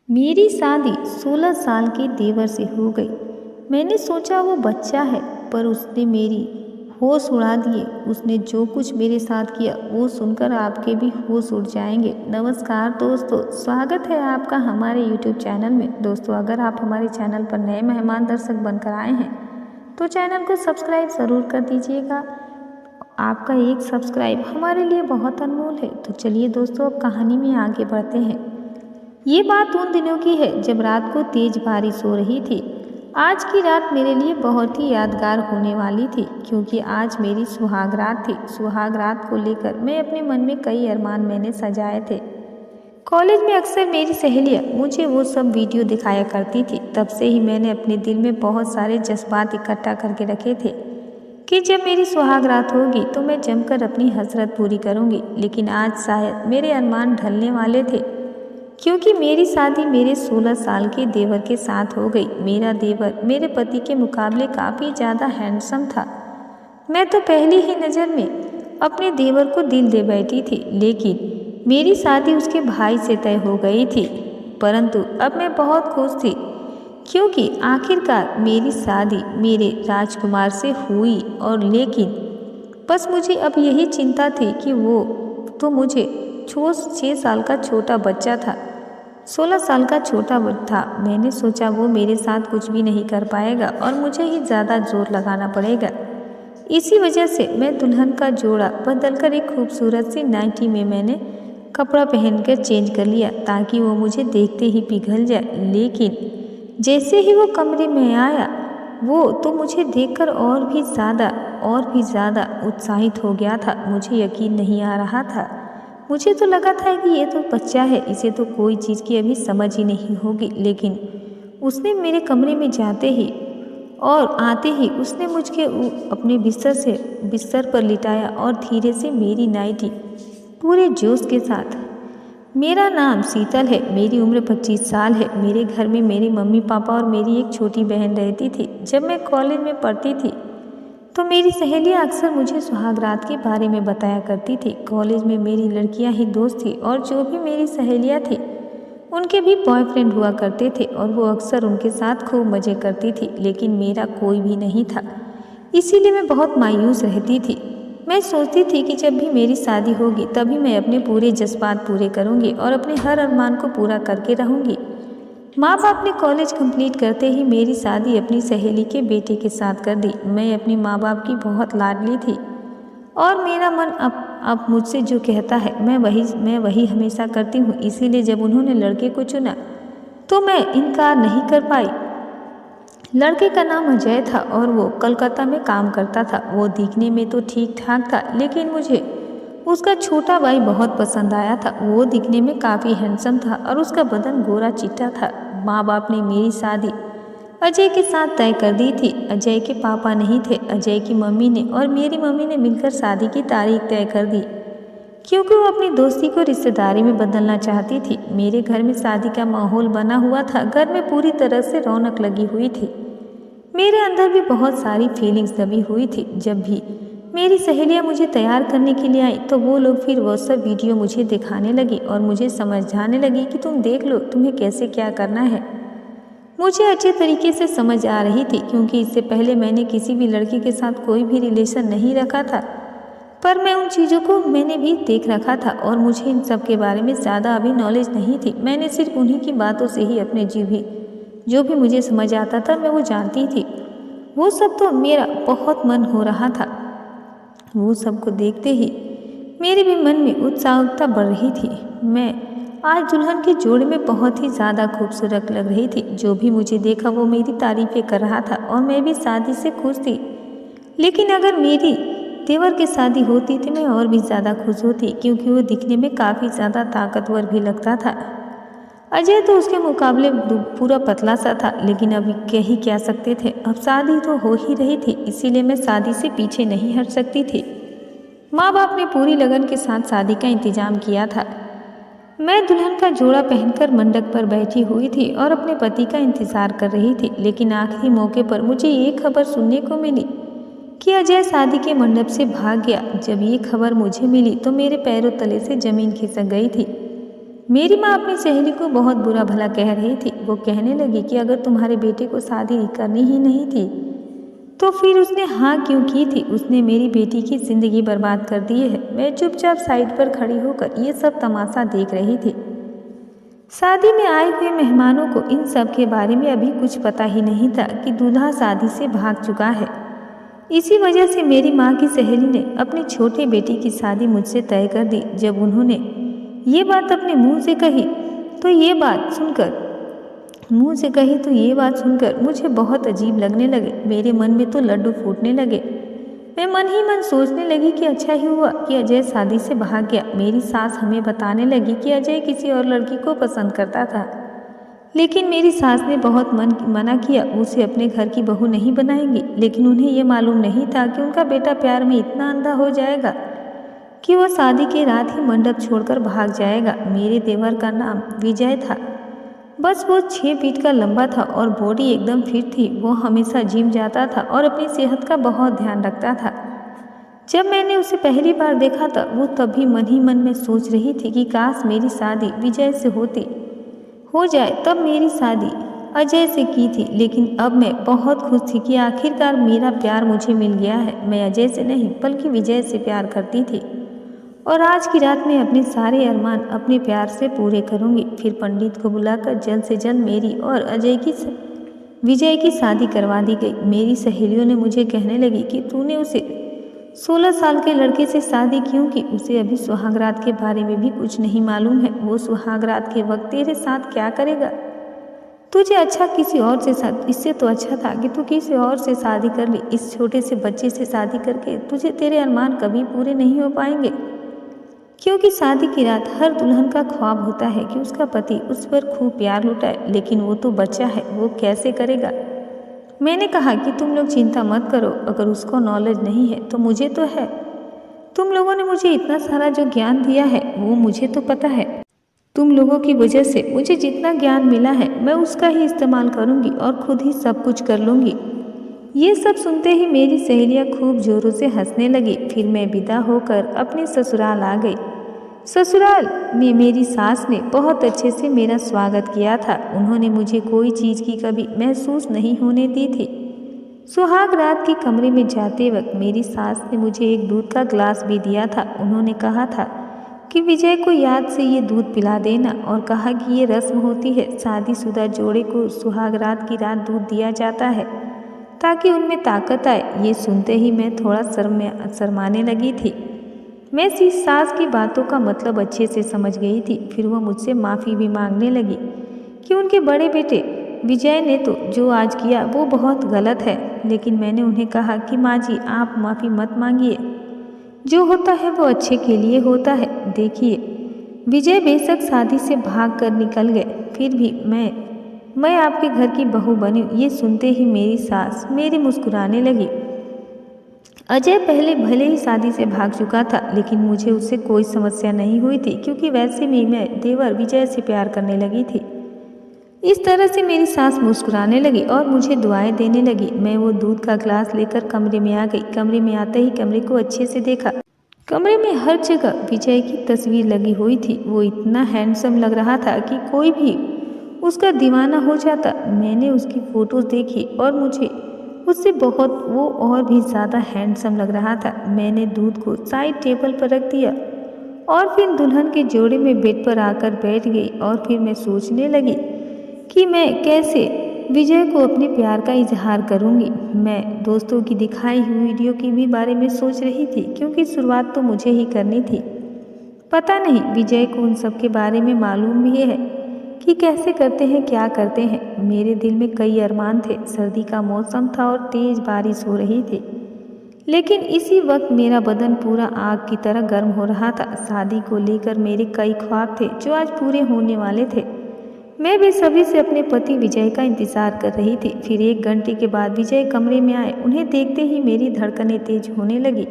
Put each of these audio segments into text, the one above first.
मेरी शादी 16 साल के देवर से हो गई। मैंने सोचा वो बच्चा है, पर उसने मेरी होश उड़ा दिए। उसने जो कुछ मेरे साथ किया वो सुनकर आपके भी होश उड़ जाएंगे। नमस्कार दोस्तों, स्वागत है आपका हमारे YouTube चैनल में। दोस्तों, अगर आप हमारे चैनल पर नए मेहमान दर्शक बनकर आए हैं तो चैनल को सब्सक्राइब ज़रूर कर दीजिएगा। आपका एक सब्सक्राइब हमारे लिए बहुत अनमोल है। तो चलिए दोस्तों, अब कहानी में आगे बढ़ते हैं। ये बात उन दिनों की है जब रात को तेज बारिश हो रही थी। आज की रात मेरे लिए बहुत ही यादगार होने वाली थी, क्योंकि आज मेरी सुहाग रात थी। सुहाग रात को लेकर मैं अपने मन में कई अरमान मैंने सजाए थे। कॉलेज में अक्सर मेरी सहेलियाँ मुझे वो सब वीडियो दिखाया करती थी। तब से ही मैंने अपने दिल में बहुत सारे जज्बात इकट्ठा करके रखे थे कि जब मेरी सुहाग रात होगी तो मैं जमकर अपनी हसरत पूरी करूंगी। लेकिन आज शायद मेरे अरमान ढलने वाले थे, क्योंकि मेरी शादी मेरे 16 साल के देवर के साथ हो गई। मेरा देवर मेरे पति के मुकाबले काफ़ी ज़्यादा हैंडसम था। मैं तो पहली ही नज़र में अपने देवर को दिल दे बैठी थी। लेकिन मेरी शादी उसके भाई से तय हो गई थी। परंतु अब मैं बहुत खुश थी, क्योंकि आखिरकार मेरी शादी मेरे राजकुमार से हुई। और लेकिन बस मुझे अब यही चिंता थी कि वो तो मुझे 6 साल का छोटा बच्चा था, 16 साल का छोटा था। मैंने सोचा वो मेरे साथ कुछ भी नहीं कर पाएगा और मुझे ही ज़्यादा जोर लगाना पड़ेगा। इसी वजह से मैं दुल्हन का जोड़ा बदलकर एक खूबसूरत सी नाइटी में मैंने कपड़ा पहनकर चेंज कर लिया, ताकि वो मुझे देखते ही पिघल जाए। लेकिन जैसे ही वो कमरे में आया, वो तो मुझे देखकर और भी ज़्यादा उत्साहित हो गया था। मुझे यकीन नहीं आ रहा था। मुझे तो लगा था कि ये तो बच्चा है, इसे तो कोई चीज़ की अभी समझ ही नहीं होगी। लेकिन उसने मेरे कमरे में जाते ही और आते ही उसने मुझे अपने बिस्तर पर लिटाया और धीरे से मेरी नाइटी पूरे जोश के साथ। मेरा नाम शीतल है, मेरी उम्र 25 साल है। मेरे घर में मेरे मम्मी पापा और मेरी एक छोटी बहन रहती थी। जब मैं कॉलेज में पढ़ती थी तो मेरी सहेलियाँ अक्सर मुझे सुहाग रात के बारे में बताया करती थी। कॉलेज में मेरी लड़कियां ही दोस्त थी, और जो भी मेरी सहेलियाँ थी उनके भी बॉयफ्रेंड हुआ करते थे, और वो अक्सर उनके साथ खूब मज़े करती थी। लेकिन मेरा कोई भी नहीं था, इसीलिए मैं बहुत मायूस रहती थी। मैं सोचती थी कि जब भी मेरी शादी होगी तभी मैं अपने पूरे जज्बात पूरे करूँगी और अपने हर अरमान को पूरा करके रहूँगी। माँ बाप ने कॉलेज कंप्लीट करते ही मेरी शादी अपनी सहेली के बेटे के साथ कर दी। मैं अपने माँ बाप की बहुत लाडली थी, और मेरा मन अब मुझसे जो कहता है मैं वही हमेशा करती हूँ। इसीलिए जब उन्होंने लड़के को चुना तो मैं इनकार नहीं कर पाई। लड़के का नाम अजय था और वो कलकत्ता में काम करता था। वो दिखने में तो ठीक ठाक था, लेकिन मुझे उसका छोटा भाई बहुत पसंद आया था। वो दिखने में काफ़ी हैंडसम था और उसका बदन गोरा चिट्टा था। माँ बाप ने मेरी शादी अजय के साथ तय कर दी थी। अजय के पापा नहीं थे, अजय की मम्मी ने और मेरी मम्मी ने मिलकर शादी की तारीख तय कर दी, क्योंकि वो अपनी दोस्ती को रिश्तेदारी में बदलना चाहती थी। मेरे घर में शादी का माहौल बना हुआ था। घर में पूरी तरह से रौनक लगी हुई थी। मेरे अंदर भी बहुत सारी फीलिंग्स दबी हुई थी। जब भी मेरी सहेलियाँ मुझे तैयार करने के लिए आई तो वो लोग फिर वो सब वीडियो मुझे दिखाने लगी और मुझे समझाने लगी कि तुम देख लो, तुम्हें कैसे क्या करना है। मुझे अच्छे तरीके से समझ आ रही थी, क्योंकि इससे पहले मैंने किसी भी लड़की के साथ कोई भी रिलेशन नहीं रखा था। पर मैं उन चीज़ों को मैंने भी देख रखा था, और मुझे इन सब के बारे में ज़्यादा अभी नॉलेज नहीं थी। मैंने सिर्फ उन्हीं की बातों से ही अपने जो भी मुझे समझ आता था मैं वो जानती थी। वो सब तो मेरा बहुत मन हो रहा था। वो सब को देखते ही मेरे भी मन में उत्सुकता बढ़ रही थी। मैं आज दुल्हन के जोड़े में बहुत ही ज़्यादा खूबसूरत लग रही थी। जो भी मुझे देखा वो मेरी तारीफ़ें कर रहा था, और मैं भी शादी से खुश थी। लेकिन अगर मेरी देवर की शादी होती तो मैं और भी ज़्यादा खुश होती, क्योंकि वो दिखने में काफ़ी ज़्यादा ताकतवर भी लगता था। अजय तो उसके मुकाबले पूरा पतला सा था, लेकिन अब क्या सकते थे। अब शादी तो हो ही रही थी, इसीलिए मैं शादी से पीछे नहीं हट सकती थी। माँ बाप ने पूरी लगन के साथ शादी का इंतजाम किया था। मैं दुल्हन का जोड़ा पहनकर मंडप पर बैठी हुई थी और अपने पति का इंतजार कर रही थी। लेकिन आखिरी मौके पर मुझे ये खबर सुनने को मिली कि अजय शादी के मंडप से भाग गया। जब ये खबर मुझे मिली तो मेरे पैरों तले से जमीन खिसक गई थी। मेरी माँ अपनी सहेली को बहुत बुरा भला कह रही थी। वो कहने लगी कि अगर तुम्हारे बेटे को शादी करनी ही नहीं थी तो फिर उसने हाँ क्यों की थी। उसने मेरी बेटी की ज़िंदगी बर्बाद कर दी है। मैं चुपचाप साइड पर खड़ी होकर ये सब तमाशा देख रही थी। शादी में आए हुए मेहमानों को इन सब के बारे में अभी कुछ पता ही नहीं था कि दूल्हा शादी से भाग चुका है। इसी वजह से मेरी माँ की सहेली ने अपने छोटे बेटी की शादी मुझसे तय कर दी। जब उन्होंने ये बात अपने मुंह से कही तो ये बात सुनकर मुझे बहुत अजीब लगने लगे। मेरे मन में तो लड्डू फूटने लगे। मैं मन ही मन सोचने लगी कि अच्छा ही हुआ कि अजय शादी से भाग गया। मेरी सास हमें बताने लगी कि अजय किसी और लड़की को पसंद करता था, लेकिन मेरी सास ने बहुत मना किया। उसे अपने घर की बहू नहीं बनाएंगी। लेकिन उन्हें यह मालूम नहीं था कि उनका बेटा प्यार में इतना अंधा हो जाएगा कि वो शादी की रात ही मंडप छोड़कर भाग जाएगा। मेरे देवर का नाम विजय था। बस वो 6 फीट का लंबा था और बॉडी एकदम फिट थी। वो हमेशा जिम जाता था और अपनी सेहत का बहुत ध्यान रखता था। जब मैंने उसे पहली बार देखा था वो तब भी मन ही मन में सोच रही थी कि काश मेरी शादी विजय से हो जाए। तब मेरी शादी अजय से की थी, लेकिन अब मैं बहुत खुश थी कि आखिरकार मेरा प्यार मुझे मिल गया है। मैं अजय से नहीं बल्कि विजय से प्यार करती थी और आज की रात में अपने सारे अरमान अपने प्यार से पूरे करूंगी। फिर पंडित को बुलाकर जल्द से जल्द मेरी और विजय की शादी करवा दी गई। मेरी सहेलियों ने मुझे कहने लगी कि तूने उसे 16 साल के लड़के से शादी क्यों की। उसे अभी सुहागरात के बारे में भी कुछ नहीं मालूम है। वो सुहागरात के वक्त तेरे साथ क्या करेगा। तुझे अच्छा किसी और से इससे तो अच्छा था कि तू किसी और से शादी कर ली। इस छोटे से बच्चे से शादी करके तेरे अरमान कभी पूरे नहीं हो पाएंगे, क्योंकि शादी की रात हर दुल्हन का ख्वाब होता है कि उसका पति उस पर खूब प्यार लुटाए। लेकिन वो तो बच्चा है, वो कैसे करेगा। मैंने कहा कि तुम लोग चिंता मत करो, अगर उसको नॉलेज नहीं है तो मुझे तो है। तुम लोगों ने मुझे इतना सारा जो ज्ञान दिया है वो मुझे तो पता है। तुम लोगों की वजह से मुझे जितना ज्ञान मिला है मैं उसका ही इस्तेमाल करूंगी और खुद ही सब कुछ कर लूँगी। ये सब सुनते ही मेरी सहेलियाँ खूब जोरों से हंसने लगी। फिर मैं विदा होकर अपने ससुराल आ गई। ससुराल में मेरी सास ने बहुत अच्छे से मेरा स्वागत किया था। उन्होंने मुझे कोई चीज़ की कभी महसूस नहीं होने दी थी। सुहाग रात के कमरे में जाते वक्त मेरी सास ने मुझे एक दूध का ग्लास भी दिया था। उन्होंने कहा था कि विजय को याद से ये दूध पिला देना और कहा कि ये रस्म होती है, शादीशुदा जोड़े को सुहाग रात की रात दूध दिया जाता है ताकि उनमें ताकत आए। ये सुनते ही मैं थोड़ा शर्माने लगी थी। मैं सास की बातों का मतलब अच्छे से समझ गई थी। फिर वह मुझसे माफ़ी भी मांगने लगी कि उनके बड़े बेटे विजय ने तो जो आज किया वो बहुत गलत है। लेकिन मैंने उन्हें कहा कि माँ जी आप माफ़ी मत मांगिए, जो होता है वो अच्छे के लिए होता है। देखिए विजय बेशक शादी से भाग कर निकल गए, फिर भी मैं आपके घर की बहू बनी। ये सुनते ही मेरी सास मेरी मुस्कुराने लगी। अजय पहले भले ही शादी से भाग चुका था, लेकिन मुझे उससे कोई समस्या नहीं हुई थी, क्योंकि वैसे भी मैं देवर विजय से प्यार करने लगी थी। इस तरह से मेरी सास मुस्कुराने लगी और मुझे दुआएं देने लगी। मैं वो दूध का ग्लास लेकर कमरे में आ गई। कमरे में आते ही कमरे को अच्छे से देखा। कमरे में हर जगह विजय की तस्वीर लगी हुई थी। वो इतना हैंडसम लग रहा था कि कोई भी उसका दीवाना हो जाता। मैंने उसकी फ़ोटोज़ देखी और मुझे उससे वो और भी ज़्यादा हैंडसम लग रहा था। मैंने दूध को साइड टेबल पर रख दिया और फिर दुल्हन के जोड़े में बेड पर आकर बैठ गई। और फिर मैं सोचने लगी कि मैं कैसे विजय को अपने प्यार का इजहार करूंगी। मैं दोस्तों की दिखाई हुई वीडियो की भी बारे में सोच रही थी, क्योंकि शुरुआत तो मुझे ही करनी थी। पता नहीं विजय को उन सब के बारे में मालूम भी है कि कैसे करते हैं, क्या करते हैं। मेरे दिल में कई अरमान थे। सर्दी का मौसम था और तेज बारिश हो रही थी, लेकिन इसी वक्त मेरा बदन पूरा आग की तरह गर्म हो रहा था। शादी को लेकर मेरे कई ख्वाब थे जो आज पूरे होने वाले थे। मैं बेसब्री से अपने पति विजय का इंतजार कर रही थी। फिर 1 घंटे के बाद विजय कमरे में आए। उन्हें देखते ही मेरी धड़कनें तेज होने लगी,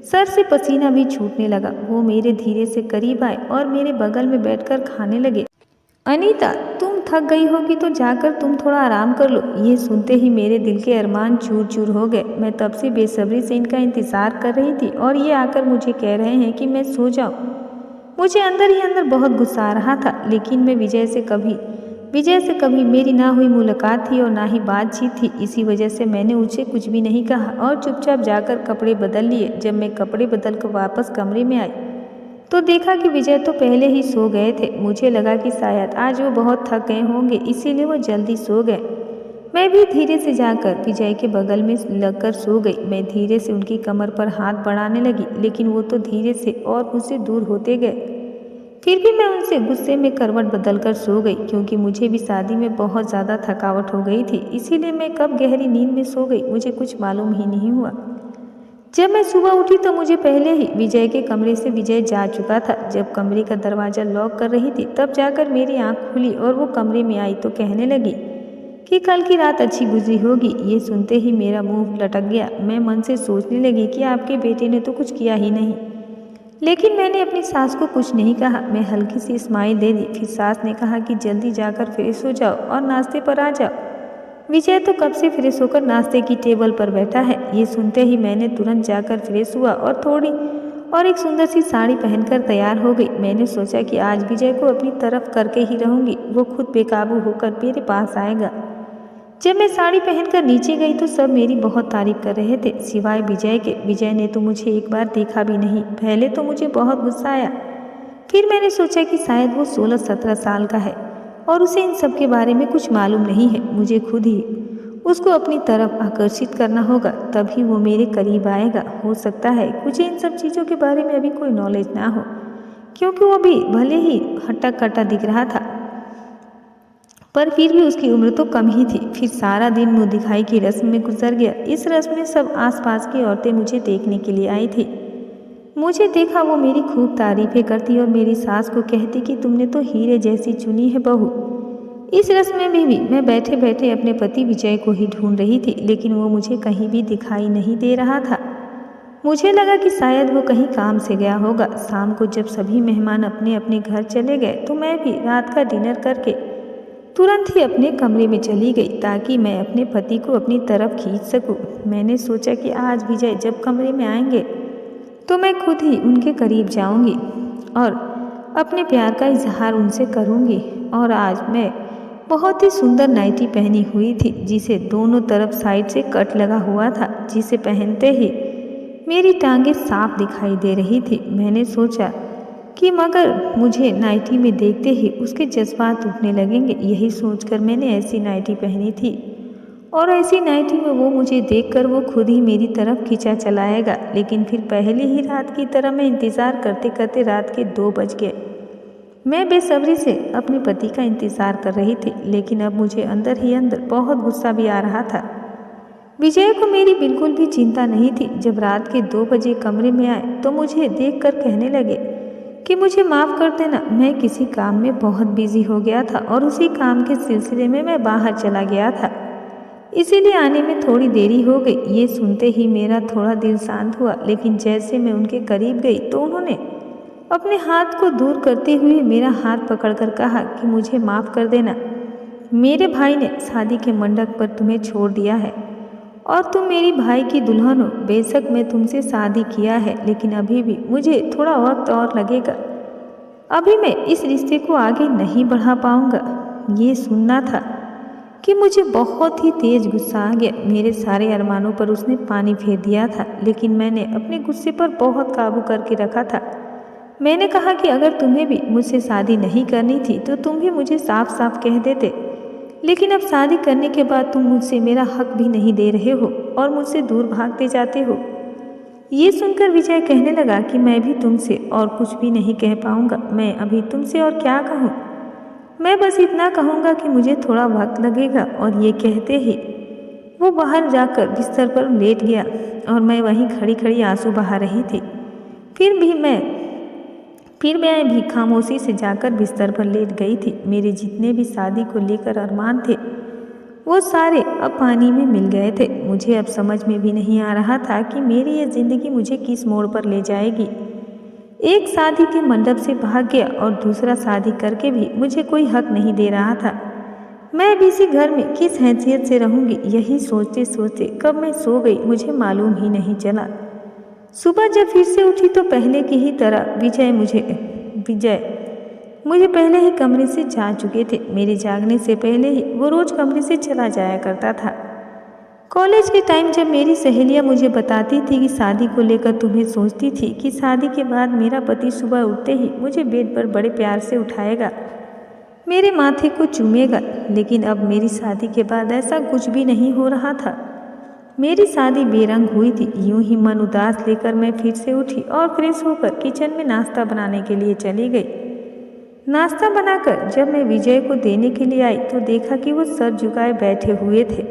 सर से पसीना भी छूटने लगा। वो मेरे धीरे से करीब आए और मेरे बगल में बैठकर खाने लगे। अनीता तुम थक गई होगी तो जाकर तुम थोड़ा आराम कर लो। ये सुनते ही मेरे दिल के अरमान चूर चूर हो गए। मैं तब से बेसब्री से इनका इंतज़ार कर रही थी और ये आकर मुझे कह रहे हैं कि मैं सो जाऊं। मुझे अंदर ही अंदर बहुत गुस्सा आ रहा था, लेकिन मैं विजय से कभी मेरी ना हुई मुलाकात थी और ना ही बातचीत थी। इसी वजह से मैंने उसे कुछ भी नहीं कहा और चुपचाप जाकर कपड़े बदल लिए। जब मैं कपड़े बदल कर वापस कमरे में आई तो देखा कि विजय तो पहले ही सो गए थे। मुझे लगा कि शायद आज वो बहुत थक गए होंगे, इसीलिए वो जल्दी सो गए। मैं भी धीरे से जाकर विजय के बगल में लगकर सो गई। मैं धीरे से उनकी कमर पर हाथ बढ़ाने लगी, लेकिन वो तो धीरे से और मुझसे दूर होते गए। फिर भी मैं उनसे गुस्से में करवट बदलकर सो गई, क्योंकि मुझे भी शादी में बहुत ज़्यादा थकावट हो गई थी। इसीलिए मैं कब गहरी नींद में सो गई मुझे कुछ मालूम ही नहीं हुआ। जब मैं सुबह उठी तो मुझे पहले ही विजय के कमरे से विजय जा चुका था। जब कमरे का दरवाज़ा लॉक कर रही थी तब जाकर मेरी आंख खुली और वो कमरे में आई तो कहने लगी कि कल की रात अच्छी गुजरी होगी। ये सुनते ही मेरा मुंह लटक गया। मैं मन से सोचने लगी कि आपके बेटे ने तो कुछ किया ही नहीं, लेकिन मैंने अपनी सास को कुछ नहीं कहा। मैं हल्की सी स्माइल दे दी। फिर सास ने कहा कि जल्दी जाकर फ्रेश हो जाओ और नाश्ते पर आ जाओ। विजय तो कब से फ्रेश होकर नाश्ते की टेबल पर बैठा है। ये सुनते ही मैंने तुरंत जाकर फ्रेश हुआ और एक सुंदर सी साड़ी पहनकर तैयार हो गई। मैंने सोचा कि आज विजय को अपनी तरफ करके ही रहूंगी, वो खुद बेकाबू होकर मेरे पास आएगा। जब मैं साड़ी पहनकर नीचे गई तो सब मेरी बहुत तारीफ कर रहे थे, सिवाय विजय के। विजय ने तो मुझे एक बार देखा भी नहीं। पहले तो मुझे बहुत गुस्सा आया, फिर मैंने सोचा कि शायद वो 16-17 साल का है और उसे इन सब के बारे में कुछ मालूम नहीं है। मुझे खुद ही उसको अपनी तरफ आकर्षित करना होगा, तभी वो मेरे करीब आएगा। हो सकता है मुझे इन सब चीज़ों के बारे में अभी कोई नॉलेज ना हो, क्योंकि वो भी भले ही हट्टा कट्टा दिख रहा था, पर फिर भी उसकी उम्र तो कम ही थी। फिर सारा दिन मुँह दिखाई की रस्म में गुजर गया। इस रस्म में सब आसपास की औरतें मुझे देखने के लिए आई थी। मुझे देखा वो मेरी खूब तारीफें करती और मेरी सास को कहती कि तुमने तो हीरे जैसी चुनी है बहू। इस रस्म में भी मैं बैठे बैठे अपने पति विजय को ही ढूंढ रही थी, लेकिन वो मुझे कहीं भी दिखाई नहीं दे रहा था। मुझे लगा कि शायद वो कहीं काम से गया होगा। शाम को जब सभी मेहमान अपने अपने घर चले गए तो मैं भी रात का डिनर करके तुरंत ही अपने कमरे में चली गई, ताकि मैं अपने पति को अपनी तरफ खींच सकूं। मैंने सोचा कि आज विजय जब कमरे में आएंगे तो मैं खुद ही उनके करीब जाऊंगी और अपने प्यार का इजहार उनसे करूंगी। और आज मैं बहुत ही सुंदर नाइटी पहनी हुई थी, जिसे दोनों तरफ साइड से कट लगा हुआ था, जिसे पहनते ही मेरी टांगें साफ दिखाई दे रही थी। मैंने सोचा कि मगर मुझे नाइटी में देखते ही उसके जज्बात उठने लगेंगे। यही सोचकर मैंने ऐसी नाइटी पहनी थी और ऐसी नाइटी में वो मुझे देखकर वो खुद ही मेरी तरफ खींचा चलाएगा। लेकिन फिर पहली ही रात की तरह मैं इंतज़ार करते करते रात के 2 बज गए। मैं बेसब्री से अपने पति का इंतज़ार कर रही थी, लेकिन अब मुझे अंदर ही अंदर बहुत गुस्सा भी आ रहा था। विजय को मेरी बिल्कुल भी चिंता नहीं थी। जब रात के 2 बजे कमरे में आए तो मुझे देखकर कहने लगे कि मुझे माफ़ कर देना, मैं किसी काम में बहुत बिजी हो गया था और उसी काम के सिलसिले में मैं बाहर चला गया था, इसीलिए आने में थोड़ी देरी हो गई। ये सुनते ही मेरा थोड़ा दिल शांत हुआ, लेकिन जैसे मैं उनके करीब गई तो उन्होंने अपने हाथ को दूर करते हुए मेरा हाथ पकड़कर कहा कि मुझे माफ़ कर देना, मेरे भाई ने शादी के मंडप पर तुम्हें छोड़ दिया है और तुम मेरी भाई की दुल्हन हो। बेशक मैं तुमसे शादी किया है, लेकिन अभी भी मुझे थोड़ा वक्त और लगेगा। अभी मैं इस रिश्ते को आगे नहीं बढ़ा पाऊंगा। ये सुनना था कि मुझे बहुत ही तेज गुस्सा आ गया। मेरे सारे अरमानों पर उसने पानी फेर दिया था, लेकिन मैंने अपने गुस्से पर बहुत काबू करके रखा था। मैंने कहा कि अगर तुम्हें भी मुझसे शादी नहीं करनी थी तो तुम भी मुझे साफ साफ कह देते, लेकिन अब शादी करने के बाद तुम मुझसे मेरा हक भी नहीं दे रहे हो और मुझसे दूर भागते जाते हो। ये सुनकर विजय कहने लगा कि मैं भी तुमसे और कुछ भी नहीं कह पाऊंगा। मैं अभी तुमसे और क्या कहूँ, मैं बस इतना कहूँगा कि मुझे थोड़ा वक्त लगेगा। और ये कहते ही वो बाहर जाकर बिस्तर पर लेट गया और मैं वहीं खड़ी खड़ी आंसू बहा रही थी। फिर मैं भी खामोशी से जाकर बिस्तर पर लेट गई थी। मेरे जितने भी शादी को लेकर अरमान थे वो सारे अब पानी में मिल गए थे। मुझे अब समझ में भी नहीं आ रहा था कि मेरी ये ज़िंदगी मुझे किस मोड़ पर ले जाएगी। एक शादी के मंडप से भाग गया और दूसरा शादी करके भी मुझे कोई हक नहीं दे रहा था। मैं अब इसी घर में किस हैसियत से रहूँगी, यही सोचते सोचते कब मैं सो गई मुझे मालूम ही नहीं चला। सुबह जब फिर से उठी तो पहले की ही तरह विजय मुझे विजय मुझे पहले ही कमरे से जा चुके थे। मेरे जागने से पहले ही वो रोज कमरे से चला जाया करता था। कॉलेज के टाइम जब मेरी सहेलियां मुझे बताती थी कि शादी को लेकर तुम्हें सोचती थी कि शादी के बाद मेरा पति सुबह उठते ही मुझे बेड पर बड़े प्यार से उठाएगा, मेरे माथे को चूमेगा, लेकिन अब मेरी शादी के बाद ऐसा कुछ भी नहीं हो रहा था। मेरी शादी बेरंग हुई थी। यूं ही मन उदास लेकर मैं फिर से उठी और फ्रेश होकर किचन में नाश्ता बनाने के लिए चली गई। नाश्ता बनाकर जब मैं विजय को देने के लिए आई तो देखा कि वो सर झुकाए बैठे हुए थे।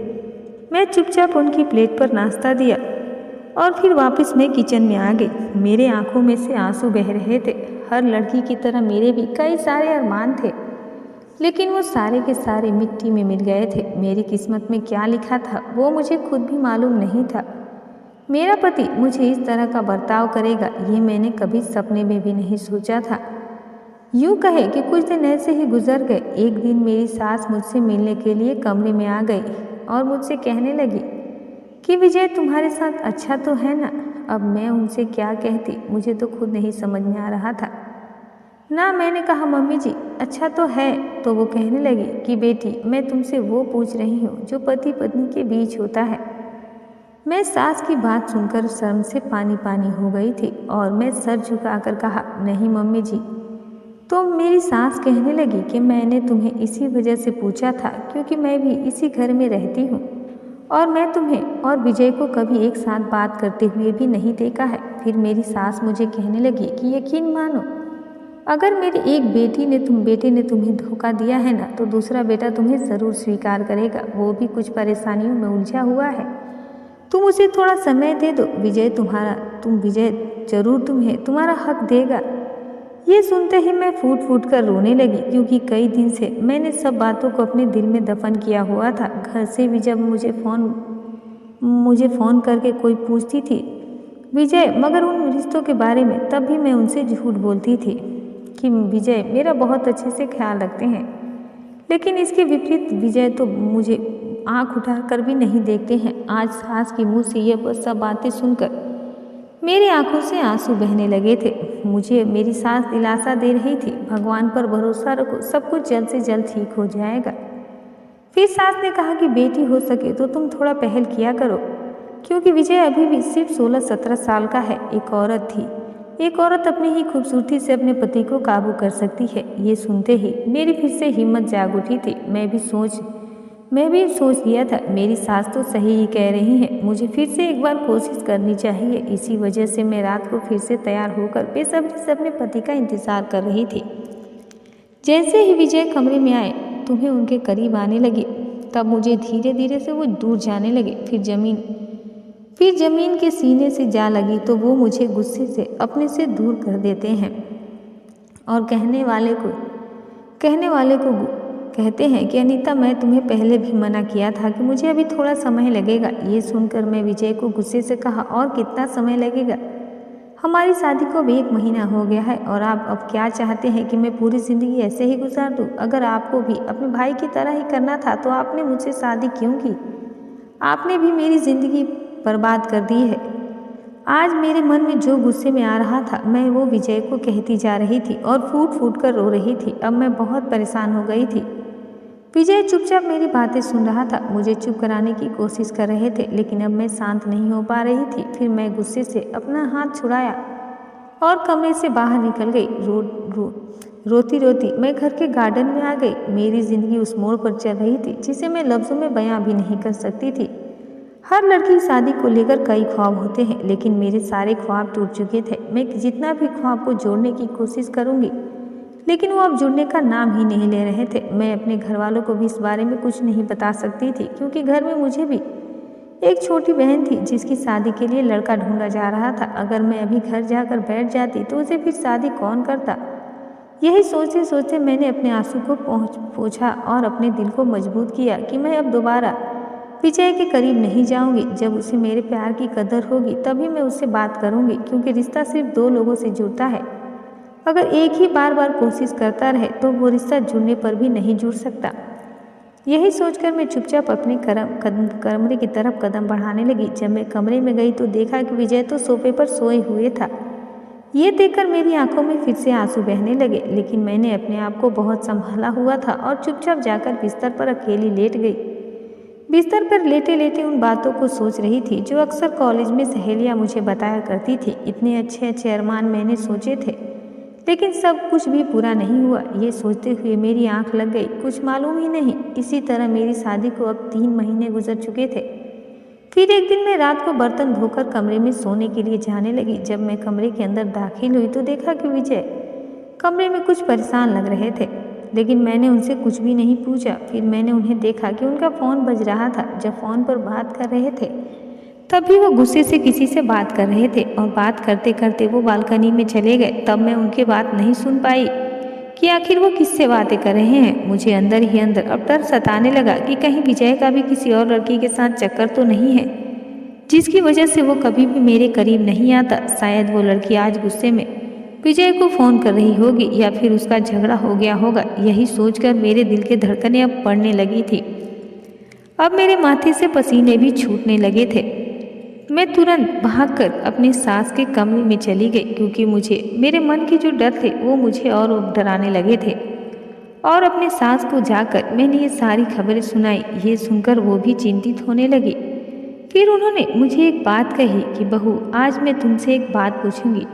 मैं चुपचाप उनकी प्लेट पर नाश्ता दिया और फिर वापस मैं किचन में आ गई। मेरे आंखों में से आंसू बह रहे थे। हर लड़की की तरह मेरे भी कई सारे अरमान थे, लेकिन वो सारे के सारे मिट्टी में मिल गए थे। मेरी किस्मत में क्या लिखा था वो मुझे खुद भी मालूम नहीं था। मेरा पति मुझे इस तरह का बर्ताव करेगा ये मैंने कभी सपने में भी नहीं सोचा था। यूँ कहे कि कुछ दिन ऐसे ही गुजर गए। एक दिन मेरी सास मुझसे मिलने के लिए कमरे में आ गई और मुझसे कहने लगी कि विजय तुम्हारे साथ अच्छा तो है ना। अब मैं उनसे क्या कहती, मुझे तो खुद नहीं समझ में आ रहा था। ना, मैंने कहा मम्मी जी अच्छा तो है। तो वो कहने लगी कि बेटी मैं तुमसे वो पूछ रही हूँ जो पति पत्नी के बीच होता है। मैं सास की बात सुनकर शर्म से पानी पानी हो गई थी और मैं सर झुकाकर कहा नहीं मम्मी जी। तो मेरी सास कहने लगी कि मैंने तुम्हें इसी वजह से पूछा था क्योंकि मैं भी इसी घर में रहती हूँ और मैं तुम्हें और विजय को कभी एक साथ बात करते हुए भी नहीं देखा है। फिर मेरी सास मुझे कहने लगी कि यकीन मानो, अगर मेरी एक बेटे ने तुम्हें धोखा दिया है ना तो दूसरा बेटा तुम्हें ज़रूर स्वीकार करेगा। वो भी कुछ परेशानियों में उलझा हुआ है। तुम उसे थोड़ा समय दे दो। विजय जरूर तुम्हें तुम्हारा हक देगा। ये सुनते ही मैं फूट फूट कर रोने लगी क्योंकि कई दिन से मैंने सब बातों को अपने दिल में दफन किया हुआ था। घर से भी जब मुझे फ़ोन करके कोई पूछती थी विजय मगर उन रिश्तों के बारे में, तब भी मैं उनसे झूठ बोलती थी कि विजय मेरा बहुत अच्छे से ख्याल रखते हैं। लेकिन इसके विपरीत विजय तो मुझे आंख उठाकर भी नहीं देखते हैं। आज सास की मुँह से ये सब बातें सुनकर मेरी आंखों से आंसू बहने लगे थे। मुझे मेरी सास दिलासा दे रही थी, भगवान पर भरोसा रखो, सब कुछ जल्द से जल्द ठीक हो जाएगा। फिर सास ने कहा कि बेटी हो सके तो तुम थोड़ा पहल किया करो, क्योंकि विजय अभी भी सिर्फ 16-17 साल का है। एक औरत थी, एक औरत अपनी ही खूबसूरती से अपने पति को काबू कर सकती है। ये सुनते ही मेरी फिर से हिम्मत जाग उठी थी। मैं भी सोच लिया था मेरी सास तो सही ही कह रही हैं, मुझे फिर से एक बार कोशिश करनी चाहिए। इसी वजह से मैं रात को फिर से तैयार होकर बेसब्री से अपने पति का इंतजार कर रही थी। जैसे ही विजय कमरे में आए तुम्हें उनके करीब आने लगी, तब मुझे धीरे धीरे से वो दूर जाने लगे। फिर जमीन के सीने से जा लगी तो वो मुझे गुस्से से अपने से दूर कर देते हैं और कहने वाले को कहते हैं कि अनीता मैं तुम्हें पहले भी मना किया था कि मुझे अभी थोड़ा समय लगेगा। ये सुनकर मैं विजय को गुस्से से कहा और कितना समय लगेगा, हमारी शादी को भी 1 महीना हो गया है और आप अब क्या चाहते हैं कि मैं पूरी ज़िंदगी ऐसे ही गुजार दूँ? अगर आपको भी अपने भाई की तरह ही करना था तो आपने मुझसे शादी क्यों की? आपने भी मेरी ज़िंदगी बर्बाद कर दी है। आज मेरे मन में जो गुस्से में आ रहा था मैं वो विजय को कहती जा रही थी और फूट फूट कर रो रही थी। अब मैं बहुत परेशान हो गई थी। विजय चुपचाप मेरी बातें सुन रहा था, मुझे चुप कराने की कोशिश कर रहे थे, लेकिन अब मैं शांत नहीं हो पा रही थी। फिर मैं गुस्से से अपना हाथ छुड़ाया और कमरे से बाहर निकल गई। रोती रोती मैं घर के गार्डन में आ गई। मेरी जिंदगी उस मोड़ पर चल रही थी जिसे मैं लफ्ज़ों में बयां भी नहीं कर सकती थी। हर लड़की शादी को लेकर कई ख्वाब होते हैं, लेकिन मेरे सारे ख्वाब टूट चुके थे। मैं जितना भी ख्वाब को जोड़ने की कोशिश करूंगी, लेकिन वो अब जुड़ने का नाम ही नहीं ले रहे थे। मैं अपने घर वालों को भी इस बारे में कुछ नहीं बता सकती थी, क्योंकि घर में मुझे भी एक छोटी बहन थी जिसकी शादी के लिए लड़का ढूंढा जा रहा था। अगर मैं अभी घर जाकर बैठ जाती तो उसे फिर शादी कौन करता? यही सोचते सोचते मैंने अपने आंसू को पोंछा और अपने दिल को मजबूत किया कि मैं अब दोबारा विजय के करीब नहीं जाऊंगी। जब उसे मेरे प्यार की कदर होगी तभी मैं उससे बात करूंगी, क्योंकि रिश्ता सिर्फ 2 लोगों से जुड़ता है। अगर एक ही बार कोशिश करता रहे तो वो रिश्ता जुड़ने पर भी नहीं जुड़ सकता। यही सोचकर मैं चुपचाप अपने कमरे की तरफ कदम बढ़ाने लगी। जब मैं कमरे में गई तो देखा कि विजय तो सोफे पर सोए हुए था। ये देखकर मेरी आंखों में फिर से आंसू बहने लगे, लेकिन मैंने अपने आप को बहुत संभाला हुआ था और चुपचाप जाकर बिस्तर पर अकेली लेट गई। बिस्तर पर लेटे लेटे उन बातों को सोच रही थी जो अक्सर कॉलेज में सहेलियां मुझे बताया करती थी। इतने अच्छे अच्छे अरमान मैंने सोचे थे, लेकिन सब कुछ भी पूरा नहीं हुआ। ये सोचते हुए मेरी आंख लग गई, कुछ मालूम ही नहीं। इसी तरह मेरी शादी को अब 3 महीने गुजर चुके थे। फिर एक दिन मैं रात को बर्तन धोकर कमरे में सोने के लिए जाने लगी। जब मैं कमरे के अंदर दाखिल हुई तो देखा कि विजय कमरे में कुछ परेशान लग रहे थे, लेकिन मैंने उनसे कुछ भी नहीं पूछा। फिर मैंने उन्हें देखा कि उनका फ़ोन बज रहा था। जब फ़ोन पर बात कर रहे थे तब भी वो गुस्से से किसी से बात कर रहे थे और बात करते करते वो बालकनी में चले गए। तब मैं उनकी बात नहीं सुन पाई कि आखिर वो किससे बातें कर रहे हैं। मुझे अंदर ही अंदर अब डर सताने लगा कि कहीं विजय का भी किसी और लड़की के साथ चक्कर तो नहीं है, जिसकी वजह से वो कभी भी मेरे करीब नहीं आता। शायद वो लड़की आज गुस्से में विजय को फ़ोन कर रही होगी या फिर उसका झगड़ा हो गया होगा। यही सोचकर मेरे दिल के धड़कनें अब बढ़ने लगी थी। अब मेरे माथे से पसीने भी छूटने लगे थे। मैं तुरंत भागकर अपनी सास के कमरे में चली गई, क्योंकि मुझे मेरे मन के जो डर थे वो मुझे और डराने लगे थे। और अपने सास को जाकर मैंने ये सारी खबरें सुनाई। ये सुनकर वो भी चिंतित होने लगी। फिर उन्होंने मुझे एक बात कही कि बहू, आज मैं तुमसे एक बात पूछूंगी।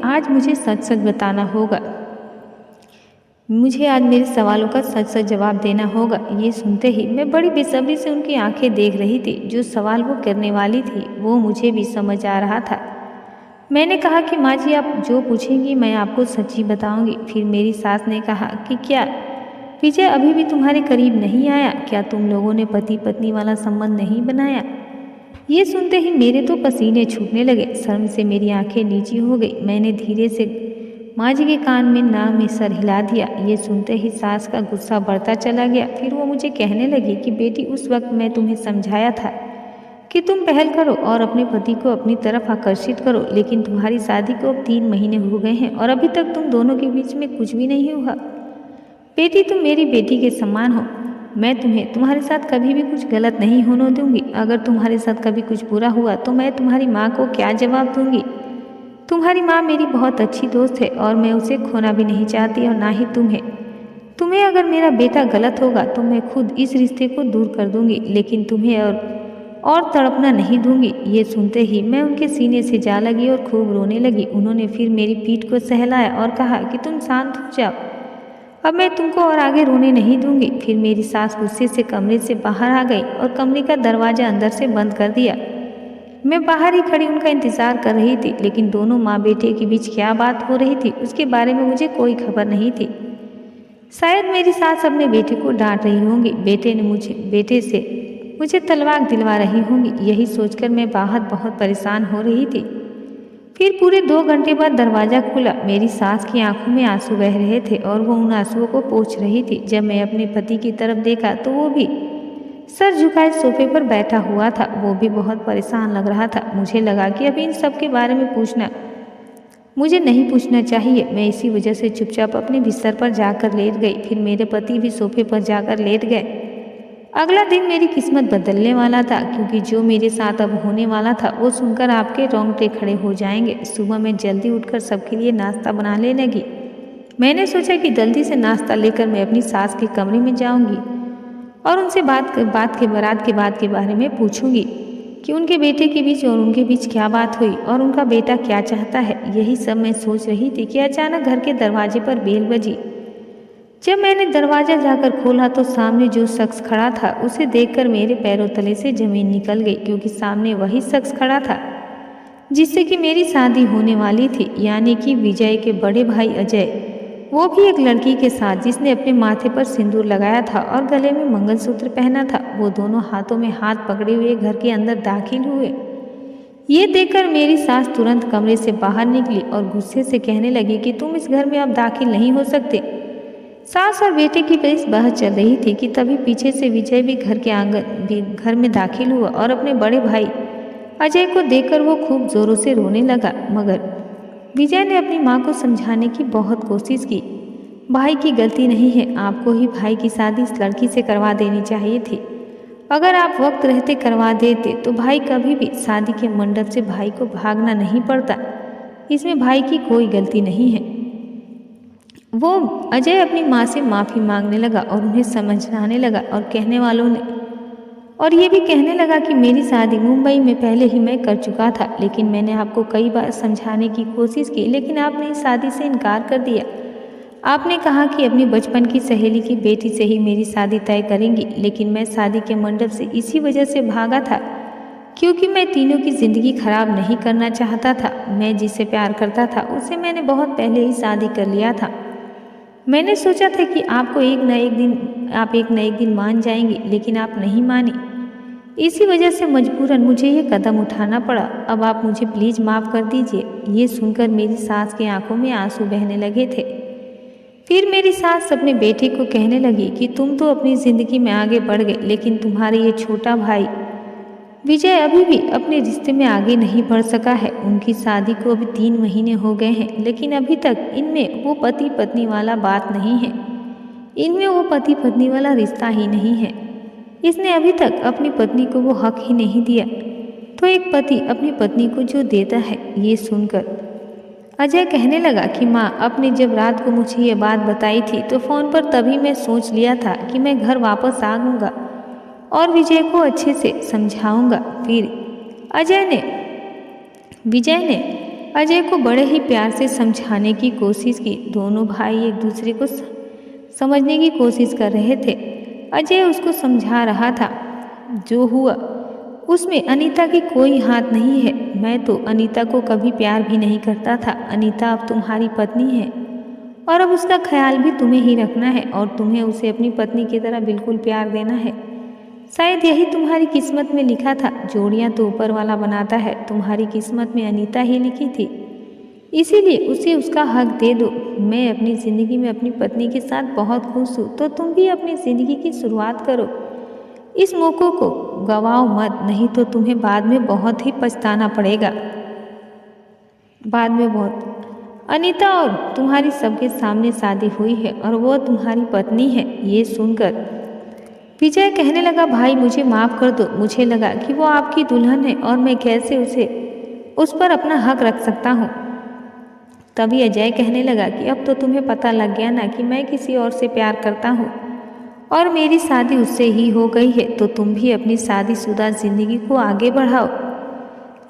आज मुझे सच सच बताना होगा। मुझे आज मेरे सवालों का सच सच जवाब देना होगा। ये सुनते ही मैं बड़ी बेसब्री से उनकी आंखें देख रही थी। जो सवाल वो करने वाली थी वो मुझे भी समझ आ रहा था। मैंने कहा कि माँ जी, आप जो पूछेंगी मैं आपको सच ही बताऊंगी। फिर मेरी सास ने कहा कि क्या विजय अभी भी तुम्हारे करीब नहीं आया? क्या तुम लोगों ने पति पत्नी वाला संबंध नहीं बनाया? ये सुनते ही मेरे तो पसीने छूटने लगे। शर्म से मेरी आंखें नीची हो गई। मैंने धीरे से माँ जी के कान में में सर हिला दिया। ये सुनते ही सास का गुस्सा बढ़ता चला गया। फिर वो मुझे कहने लगी कि बेटी, उस वक्त मैं तुम्हें समझाया था कि तुम पहल करो और अपने पति को अपनी तरफ आकर्षित करो, लेकिन तुम्हारी शादी को अब 3 महीने हो गए हैं और अभी तक तुम दोनों के बीच में कुछ भी नहीं हुआ। बेटी, तुम मेरी बेटी के समान हो। मैं तुम्हें तुम्हारे साथ कभी भी कुछ गलत नहीं होने दूंगी। अगर तुम्हारे साथ कभी कुछ बुरा हुआ तो मैं तुम्हारी माँ को क्या जवाब दूंगी? तुम्हारी माँ मेरी बहुत अच्छी दोस्त है और मैं उसे खोना भी नहीं चाहती, और ना ही तुम्हें अगर मेरा बेटा गलत होगा तो मैं खुद इस रिश्ते को दूर कर दूंगी, लेकिन तुम्हें और तड़पना नहीं दूंगी। ये सुनते ही मैं उनके सीने से जा लगी और खूब रोने लगी। उन्होंने फिर मेरी पीठ को सहलाया और कहा कि तुम शांत हो जाओ, अब मैं तुमको और आगे रोने नहीं दूंगी। फिर मेरी सास गुस्से से कमरे से बाहर आ गई और कमरे का दरवाजा अंदर से बंद कर दिया। मैं बाहर ही खड़ी उनका इंतजार कर रही थी, लेकिन दोनों माँ बेटे के बीच क्या बात हो रही थी उसके बारे में मुझे कोई खबर नहीं थी। शायद मेरी सास अपने बेटे को डांट रही होंगी, बेटे से मुझे तलाक दिलवा रही होंगी। यही सोचकर मैं बाहर बहुत परेशान हो रही थी। फिर पूरे 2 घंटे बाद दरवाज़ा खुला। मेरी सास की आंखों में आंसू बह रहे थे और वो उन आंसुओं को पोंछ रही थी। जब मैं अपने पति की तरफ देखा तो वो भी सर झुकाए सोफे पर बैठा हुआ था। वो भी बहुत परेशान लग रहा था। मुझे लगा कि अभी इन सब के बारे में मुझे नहीं पूछना चाहिए। मैं इसी वजह से चुपचाप अपने बिस्तर पर जाकर लेट गई। फिर मेरे पति भी सोफे पर जाकर लेट गए। अगला दिन मेरी किस्मत बदलने वाला था, क्योंकि जो मेरे साथ अब होने वाला था वो सुनकर आपके रोंगटे खड़े हो जाएंगे। सुबह मैं जल्दी उठकर सबके लिए नाश्ता बनाने लगी। मैंने सोचा कि जल्दी से नाश्ता लेकर मैं अपनी सास के कमरे में जाऊंगी और उनसे बात के बाद के बारे में पूछूंगी कि उनके बेटे के बीच और उनके बीच क्या बात हुई और उनका बेटा क्या चाहता है। यही सब मैं सोच रही थी कि अचानक घर के दरवाजे पर बेल बजी। जब मैंने दरवाज़ा जाकर खोला तो सामने जो शख्स खड़ा था उसे देखकर मेरे पैरों तले से ज़मीन निकल गई, क्योंकि सामने वही शख्स खड़ा था जिससे कि मेरी शादी होने वाली थी, यानी कि विजय के बड़े भाई अजय। वो भी एक लड़की के साथ जिसने अपने माथे पर सिंदूर लगाया था और गले में मंगलसूत्र पहना था। वो दोनों हाथों में हाथ पकड़े हुए घर के अंदर दाखिल हुए। ये देखकर मेरी सास तुरंत कमरे से बाहर निकली और गुस्से से कहने लगी कि तुम इस घर में अब दाखिल नहीं हो सकते। सास और बेटे की इस बहस चल रही थी कि तभी पीछे से विजय भी घर में दाखिल हुआ और अपने बड़े भाई अजय को देखकर वो खूब जोरों से रोने लगा। मगर विजय ने अपनी माँ को समझाने की बहुत कोशिश की। भाई की गलती नहीं है, आपको ही भाई की शादी इस लड़की से करवा देनी चाहिए थी। अगर आप वक्त रहते करवा देते तो भाई कभी भी शादी के मंडप से भाई को भागना नहीं पड़ता। इसमें भाई की कोई गलती नहीं है। वो अजय अपनी माँ से माफ़ी मांगने लगा और उन्हें समझाने लगा और कहने वालों ने और ये भी कहने लगा कि मेरी शादी मुंबई में पहले ही मैं कर चुका था, लेकिन मैंने आपको कई बार समझाने की कोशिश की, लेकिन आपने इस शादी से इनकार कर दिया। आपने कहा कि अपनी बचपन की सहेली की बेटी से ही मेरी शादी तय करेंगी, लेकिन मैं शादी के मंडप से इसी वजह से भागा था क्योंकि मैं तीनों की ज़िंदगी खराब नहीं करना चाहता था। मैं जिससे प्यार करता था उससे मैंने बहुत पहले ही शादी कर लिया था। मैंने सोचा था कि आप एक न एक दिन मान जाएंगी, लेकिन आप नहीं मानी। इसी वजह से मजबूरन मुझे ये कदम उठाना पड़ा। अब आप मुझे प्लीज़ माफ़ कर दीजिए। ये सुनकर मेरी सास की आंखों में आंसू बहने लगे थे। फिर मेरी सास अपने बेटे को कहने लगी कि तुम तो अपनी ज़िंदगी में आगे बढ़ गए, लेकिन तुम्हारे ये छोटा भाई विजय अभी भी अपने रिश्ते में आगे नहीं बढ़ सका है। उनकी शादी को अभी 3 महीने हो गए हैं, लेकिन अभी तक इनमें वो पति पत्नी वाला बात नहीं है। इनमें वो पति पत्नी वाला रिश्ता ही नहीं है। इसने अभी तक अपनी पत्नी को वो हक ही नहीं दिया, तो एक पति अपनी पत्नी को जो देता है। ये सुनकर अजय कहने लगा कि माँ, आपने जब रात को मुझे ये बात बताई थी तो फ़ोन पर तभी मैं सोच लिया था कि मैं घर वापस आऊँगा और विजय को अच्छे से समझाऊंगा। फिर विजय ने अजय को बड़े ही प्यार से समझाने की कोशिश की। दोनों भाई एक दूसरे को समझने की कोशिश कर रहे थे। अजय उसको समझा रहा था, जो हुआ उसमें अनीता की कोई हाथ नहीं है। मैं तो अनीता को कभी प्यार भी नहीं करता था। अनीता अब तुम्हारी पत्नी है और अब उसका ख्याल भी तुम्हें ही रखना है और तुम्हें उसे अपनी पत्नी की तरह बिल्कुल प्यार देना है। शायद यही तुम्हारी किस्मत में लिखा था। जोड़ियाँ तो ऊपर वाला बनाता है, तुम्हारी किस्मत में अनीता ही लिखी थी, इसीलिए उसे उसका हक दे दो। मैं अपनी ज़िंदगी में अपनी पत्नी के साथ बहुत खुश हूँ, तो तुम भी अपनी ज़िंदगी की शुरुआत करो। इस मौक़े को गवाओ मत, नहीं तो तुम्हें बाद में बहुत ही पछताना पड़ेगा। बाद में बहुत अनीता और तुम्हारी सबके सामने शादी हुई है और वो तुम्हारी पत्नी है। ये सुनकर विजय कहने लगा, भाई मुझे माफ़ कर दो। मुझे लगा कि वो आपकी दुल्हन है और मैं कैसे उस पर अपना हक रख सकता हूँ। तभी अजय कहने लगा कि अब तो तुम्हें पता लग गया ना कि मैं किसी और से प्यार करता हूँ और मेरी शादी उससे ही हो गई है, तो तुम भी अपनी शादीशुदा ज़िंदगी को आगे बढ़ाओ।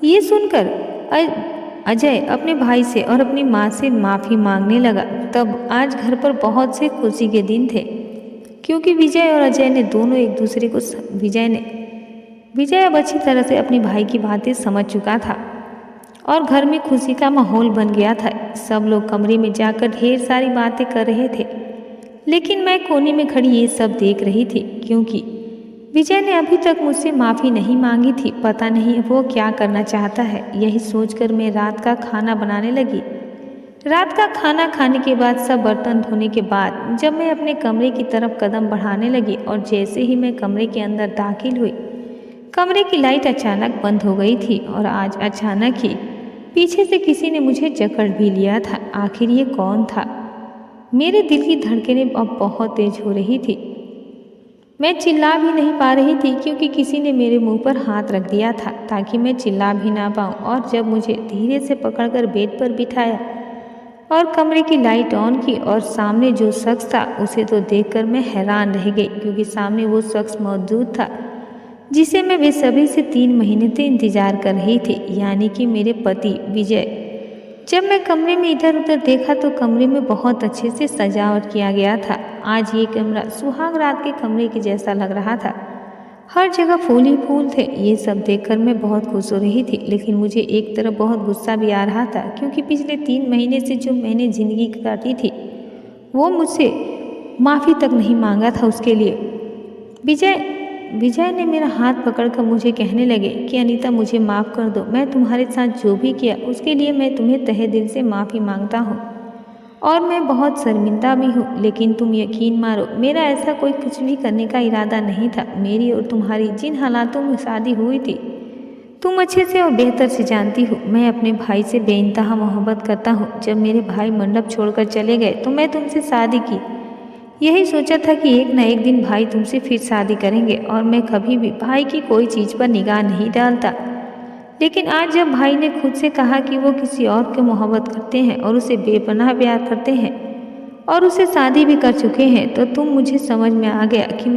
ये सुनकर अजय अपने भाई से और अपनी माँ से माफ़ी मांगने लगा। तब आज घर पर बहुत से खुशी के दिन थे, क्योंकि विजय और अजय ने दोनों एक दूसरे को विजय अब अच्छी तरह से अपने भाई की बातें समझ चुका था और घर में खुशी का माहौल बन गया था। सब लोग कमरे में जाकर ढेर सारी बातें कर रहे थे, लेकिन मैं कोने में खड़ी ये सब देख रही थी, क्योंकि विजय ने अभी तक मुझसे माफ़ी नहीं मांगी थी। पता नहीं वो क्या करना चाहता है। यही सोचकर मैं रात का खाना बनाने लगी। रात का खाना खाने के बाद, सब बर्तन धोने के बाद जब मैं अपने कमरे की तरफ कदम बढ़ाने लगी और जैसे ही मैं कमरे के अंदर दाखिल हुई, कमरे की लाइट अचानक बंद हो गई थी और आज अचानक ही पीछे से किसी ने मुझे जकड़ भी लिया था। आखिर ये कौन था? मेरे दिल की धड़कनें अब बहुत तेज हो रही थी। मैं चिल्ला भी नहीं पा रही थी, क्योंकि किसी ने मेरे मुंह पर हाथ रख दिया था ताकि मैं चिल्ला भी ना पाऊँ। और जब मुझे धीरे से पकड़कर बेड पर बिठाया और कमरे की लाइट ऑन की और सामने जो शख्स था उसे तो देखकर मैं हैरान रह गई, क्योंकि सामने वो शख्स मौजूद था जिसे मैं बेसब्री से 3 महीने से इंतजार कर रही थी, यानी कि मेरे पति विजय। जब मैं कमरे में इधर उधर देखा तो कमरे में बहुत अच्छे से सजावट किया गया था। आज ये कमरा सुहाग रात के कमरे के जैसा लग रहा था। हर जगह फूल ही फूल थे। ये सब देखकर मैं बहुत खुश हो रही थी, लेकिन मुझे एक तरफ बहुत गुस्सा भी आ रहा था, क्योंकि पिछले 3 महीने से जो मैंने ज़िंदगी काटी थी वो मुझसे माफ़ी तक नहीं मांगा था उसके लिए। विजय ने मेरा हाथ पकड़कर मुझे कहने लगे कि अनीता, मुझे माफ़ कर दो। मैं तुम्हारे साथ जो भी किया उसके लिए मैं तुम्हें तहे दिल से माफ़ी मांगता हूँ और मैं बहुत शर्मिंदा भी हूँ, लेकिन तुम यकीन मारो, मेरा ऐसा कोई कुछ भी करने का इरादा नहीं था। मेरी और तुम्हारी जिन हालातों में शादी हुई थी तुम अच्छे से और बेहतर से जानती हो। मैं अपने भाई से बेइंतहा मोहब्बत करता हूँ। जब मेरे भाई मंडप छोड़कर चले गए तो मैं तुमसे शादी की। यही सोचा था कि एक न एक दिन भाई तुमसे फिर शादी करेंगे और मैं कभी भी भाई की कोई चीज़ पर निगाह नहीं डालता, लेकिन आज जब भाई ने खुद से कहा कि वो किसी और के मोहब्बत करते हैं और उसे बेपनाह प्यार करते हैं और उसे शादी भी कर चुके हैं, तो तुम मुझे समझ में आ गया कि